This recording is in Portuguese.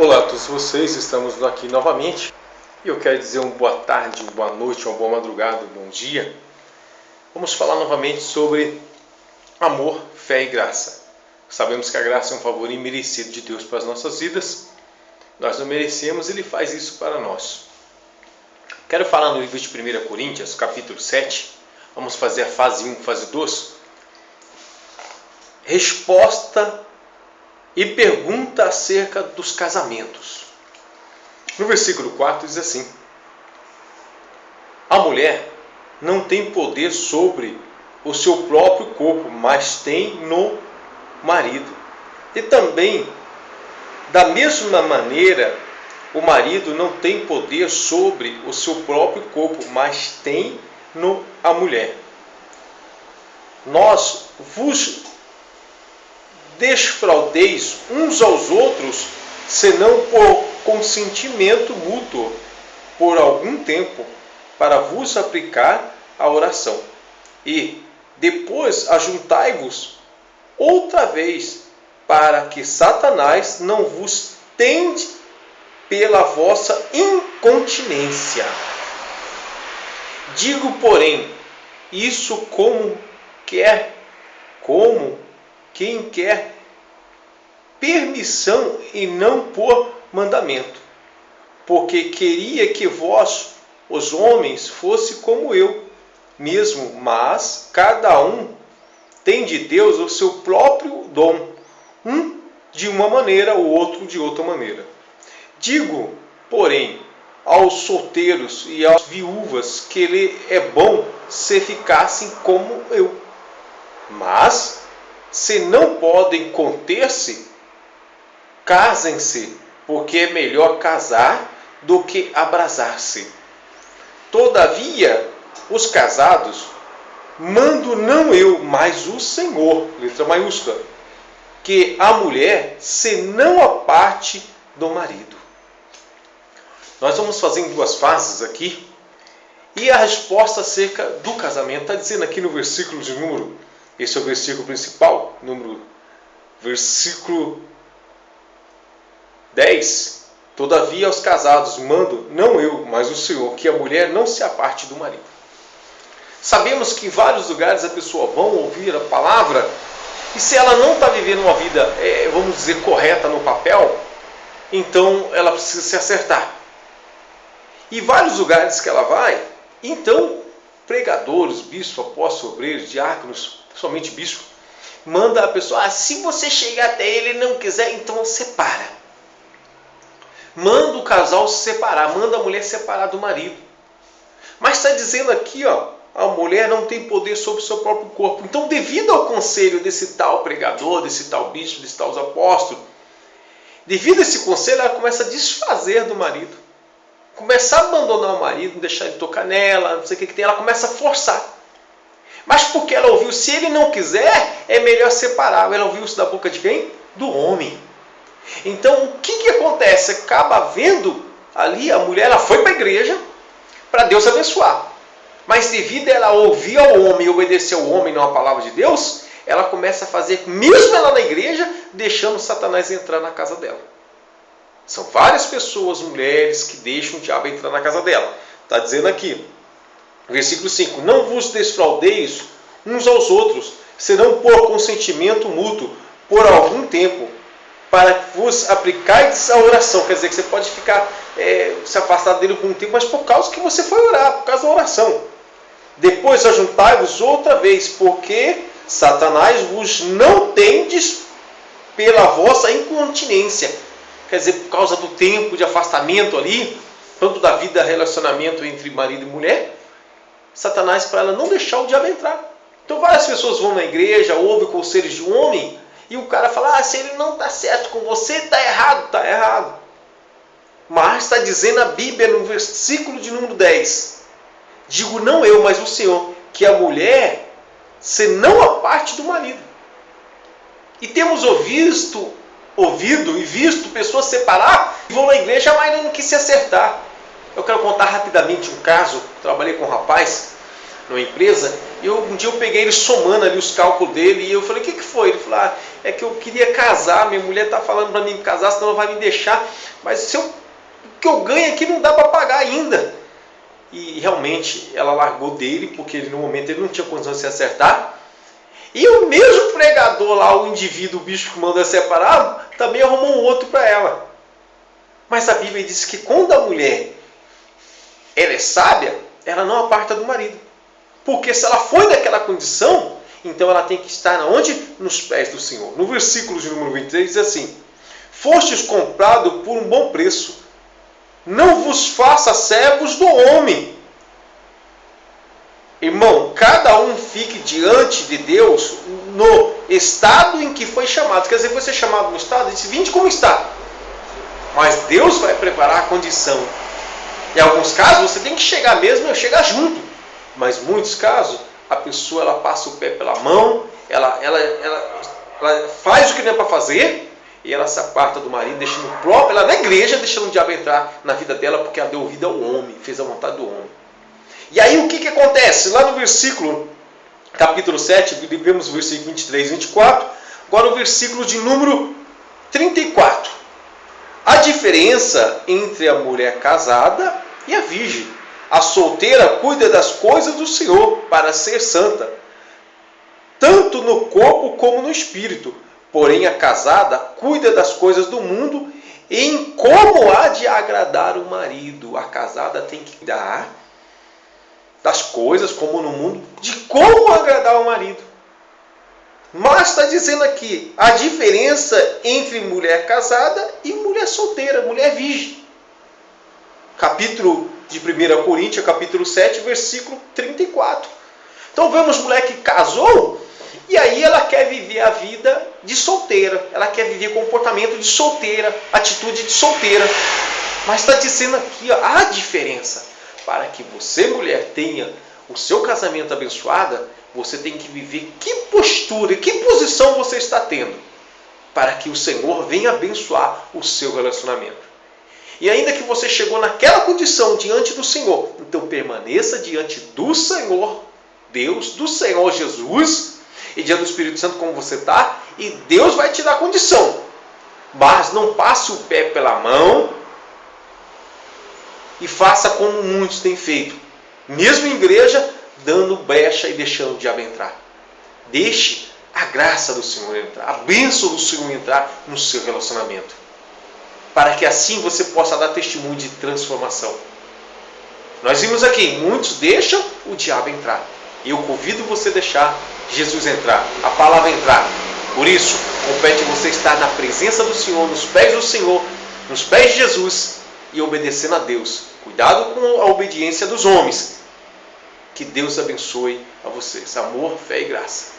Olá a todos vocês, estamos aqui novamente e eu quero dizer uma boa tarde, uma boa noite, uma boa madrugada, um bom dia. Vamos falar novamente sobre amor, fé e graça. Sabemos que a graça é um favor imerecido de Deus para as nossas vidas. Nós não merecemos, Ele faz isso para nós. Quero falar no livro de 1 Coríntios, capítulo 7. Vamos fazer a fase 1, fase 2. Resposta e pergunta acerca dos casamentos. No versículo 4 diz assim: a mulher não tem poder sobre o seu próprio corpo, mas tem no marido. E também, da mesma maneira, o marido não tem poder sobre o seu próprio corpo, mas tem no a mulher. Nós vos desfraudeis uns aos outros, senão por consentimento mútuo, por algum tempo, para vos aplicar a oração. E depois ajuntai-vos outra vez, para que Satanás não vos tente pela vossa incontinência. Digo, porém, isso como quem quer permissão e não por mandamento, porque queria que vós, os homens, fosse como eu mesmo, mas cada um tem de Deus o seu próprio dom, um de uma maneira, o outro de outra maneira. Digo, porém, aos solteiros e às viúvas que lhe é bom se ficassem como eu. Mas, se não podem conter-se, casem-se, porque é melhor casar do que abrasar-se. Todavia, os casados, mando não eu, mas o Senhor, letra maiúscula, que a mulher se não aparte do marido. Nós vamos fazer em duas fases aqui, e a resposta acerca do casamento está dizendo aqui no versículo de número, esse é o versículo principal, versículo 10. Todavia aos casados mando, não eu, mas o Senhor, que a mulher não se aparte do marido. Sabemos que em vários lugares a pessoa vai ouvir a palavra, e se ela não está vivendo uma vida, vamos dizer, correta no papel, então ela precisa se acertar. E vários lugares que ela vai, então pregadores, bispos, apóstolos, obreiros, diáconos, principalmente bispo, manda a pessoa, se você chegar até ele e não quiser, então separa. Manda o casal se separar, manda a mulher separar do marido. Mas está dizendo aqui, a mulher não tem poder sobre o seu próprio corpo. Então, devido ao conselho desse tal pregador, desse tal bispo, desse tal apóstolo, devido a esse conselho, ela começa a desfazer do marido. Começa a abandonar o marido, não deixar ele tocar nela, não sei o que tem, ela começa a forçar. Mas porque ela ouviu, se ele não quiser, é melhor separar. Ela ouviu isso da boca de quem? Do homem. Então, o que acontece? Acaba vendo ali, a mulher, ela foi para a igreja para Deus abençoar. Mas devido a ela ouvir ao homem e obedecer ao homem, não à palavra de Deus, ela começa a fazer, mesmo ela na igreja, deixando Satanás entrar na casa dela. São várias pessoas, mulheres, que deixam o diabo entrar na casa dela. Está dizendo aqui, versículo 5, não vos desfraudeis uns aos outros, senão por consentimento mútuo, por algum tempo, para vos aplicaides a oração. Quer dizer que você pode ficar se afastado dele por um tempo, mas por causa que você foi orar, por causa da oração. Depois ajuntai-vos outra vez, porque Satanás vos não tendes pela vossa incontinência. Quer dizer, por causa do tempo de afastamento ali, tanto da vida, relacionamento entre marido e mulher, Satanás, para ela não deixar o diabo entrar. Então várias pessoas vão na igreja, ouvem conselhos de um homem, e o cara fala, se ele não está certo com você, está errado, está errado. Mas está dizendo a Bíblia no versículo de número 10, digo não eu, mas o Senhor, que a mulher se não aparte do marido. E temos ouvido e visto pessoas separar, e vão na igreja, mas não quis se acertar. Eu quero contar rapidamente um caso. Trabalhei com um rapaz numa empresa Um dia eu peguei ele somando ali os cálculos dele e eu falei, o que foi? Ele falou, é que eu queria casar, minha mulher está falando para mim casar, senão ela vai me deixar, mas o que eu ganho aqui não dá para pagar ainda. E realmente ela largou dele, porque no momento ele não tinha condição de se acertar. E o mesmo pregador lá, o indivíduo, o bicho que mandou separar, também arrumou um outro para ela. Mas a Bíblia diz que quando a mulher ela é sábia, ela não aparta do marido. Porque se ela foi daquela condição, então ela tem que estar onde? Nos pés do Senhor. No versículo de número 23 diz assim: fostes comprado por um bom preço, não vos faça servos do homem. Irmão, cada um fique diante de Deus no estado em que foi chamado. Quer dizer, você chamado no estado, diz, vinde como está. Mas Deus vai preparar a condição. Em alguns casos, você tem que chegar mesmo, chegar junto. Mas em muitos casos, a pessoa ela passa o pé pela mão, ela faz o que não é para fazer, e ela se aparta do marido, deixando o próprio, ela na igreja, deixando o diabo entrar na vida dela, porque ela deu vida ao homem, fez a vontade do homem. E aí o que acontece? Lá no versículo, capítulo 7, vemos o versículo 23 e 24, agora o versículo de número 34. A diferença entre a mulher casada e a virgem. A solteira cuida das coisas do Senhor para ser santa, tanto no corpo como no espírito. Porém, a casada cuida das coisas do mundo em como há de agradar o marido. A casada tem que cuidar das coisas, como no mundo, de como agradar o marido. Mas está dizendo aqui a diferença entre mulher casada e mulher solteira, mulher virgem. Capítulo de 1 Coríntios, capítulo 7, versículo 34. Então vemos mulher que casou e aí ela quer viver a vida de solteira. Ela quer viver comportamento de solteira, atitude de solteira. Mas está dizendo aqui a diferença. Para que você, mulher, tenha o seu casamento abençoado, você tem que viver que postura, que posição você está tendo. Para que o Senhor venha abençoar o seu relacionamento. E ainda que você chegou naquela condição diante do Senhor, então permaneça diante do Senhor Deus, do Senhor Jesus, e diante do Espírito Santo como você está, e Deus vai te dar condição. Mas não passe o pé pela mão e faça como muitos têm feito. Mesmo em igreja, dando brecha e deixando o diabo entrar. Deixe a graça do Senhor entrar, a bênção do Senhor entrar no seu relacionamento. Para que assim você possa dar testemunho de transformação. Nós vimos aqui, muitos deixam o diabo entrar. Eu convido você a deixar Jesus entrar, a palavra entrar. Por isso, compete você estar na presença do Senhor, nos pés do Senhor, nos pés de Jesus e obedecendo a Deus. Cuidado com a obediência dos homens. Que Deus abençoe a vocês. Amor, fé e graça.